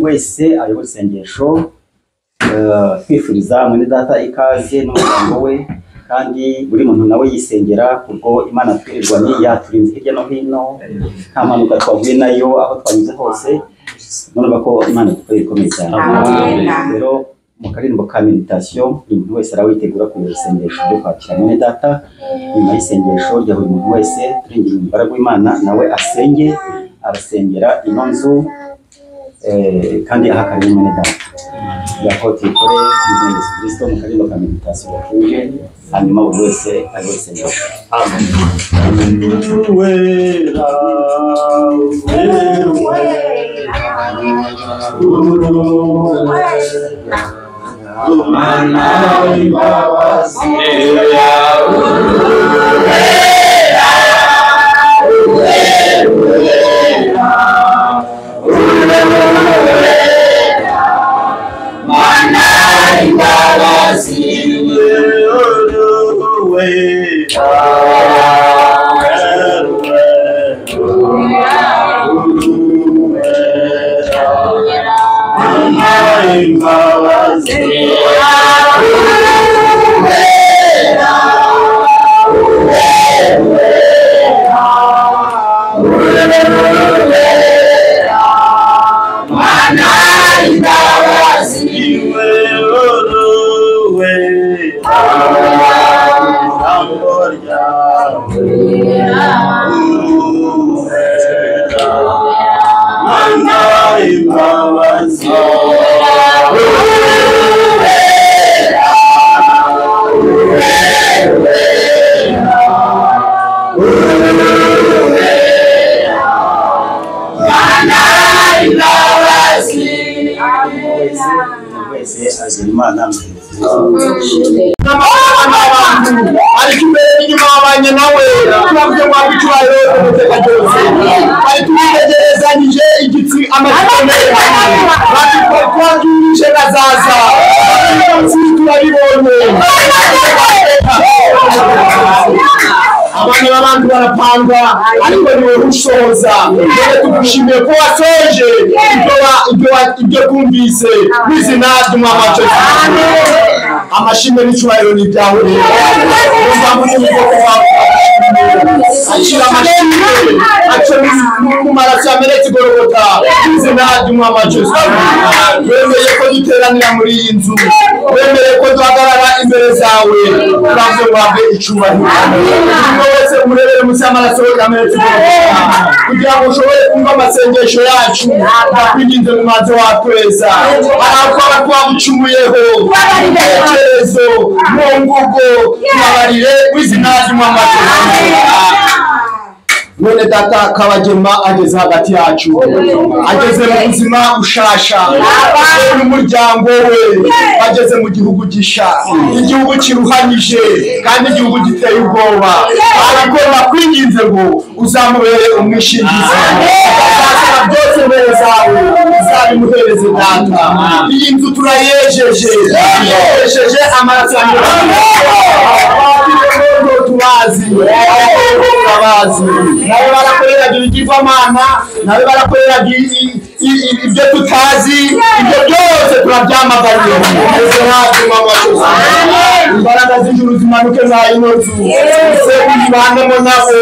wese ayoboye isengesho twifuriza mwene data ikaze n'umuryango we kandi buri muntu nawe yisengera kuko Imana twirirwa ni yaturinze hirya no hino nta mpanuka twavuye nayo aho twanyuze hose none ko Imana ikomeye cyane rero mu karirimbo ka meditation umuntu wese arawitegura ku isengesho ryo kwakira mwene data nyuma y'isengesho rya buri muntu wese turingira imbaraga y'Imana nawe asenge arasengera ino nzu kandi ahakariye mwene data yakote ikore Yesu Kristo mu karirimbo ka meditation yakuje hanyuma buri wese ayosenga amen imbabazi ariko imbere n'inyuma wabanye nawe turavuze ngo abicyubahiro n'umutekano byose ari tubitegerezanyije igitsi amakomeye bati twagirije nazaza turabibonye abana b'abantu barapanga ariko niwe ushoza rero tugushimiye ko wasoje ibyo twumvise n'izina ry'umwami wacu amashimwe n'icyubahiro ni ibyawe rero acira amashimwe aca mu maraso yamenetse igorogota n'izina ry'umwami wacu wemeye ko duteranira muri iyi nzu wemeye ko duhagarara imbere zawe turavuze ngo habe icyubahiro wese umurebere munsi y'amaraso yamenetse igorogota kugira ngo ushobore kumva amasengesho yacu twinginze mu mazi watweza arakora twagucumuyeho icyerezo mu mvugo tubabarire w'izina ry'umwami wacu none data Kabagema ageze hagati yacu ageze mu buzima bushasha n'umuryango we ageze mu gihugu gisha igihugu kiruhanyije kandi igihugu giteye ubwoba ariko nakwinginze ngo uzamubere umwishingizi azasaba byose mbere zawe uzabimuhereze data iyi nzu turayejeje amaraso yanjye tubazi nawe barakoreraga ibigirwamana nawe barakoreraga ibyo tutazi ibyo byose turabyamagariye imbaraga z'ijuru zimanuke za ino nzu se uyibanemo nabo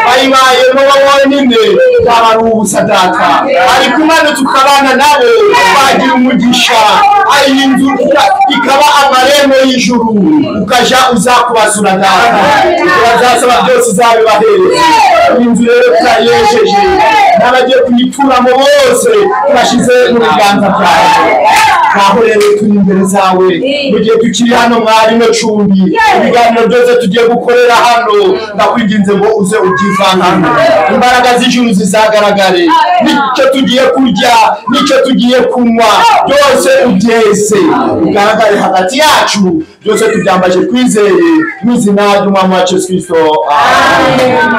bayibayemo bonyine byaba ari ubusa data ariko imana tukabana nabo bagira umugisha iyi nzu ikaba amarembo y'ijuru ukaja uzakubasura data turazasaba byose uzabibahereza iyi nzu rero turayejeje n'abagiye kuyituramo bose turashize mu biganza byawe aho rero turi imbere zawe mu gihe tukiri hano mwari no cumbi ibiganiro byose tugiye gukorera hano ndakwinginze ngo uze ubyivangamo imbaraga z'ijuru zizagaragare nicyo tugiye kurya nicyo tugiye kunywa byose ubyese ugaragare hagati yacu byose tubyambaje twizeye mu izina ry'umwami wacu Kristo amen.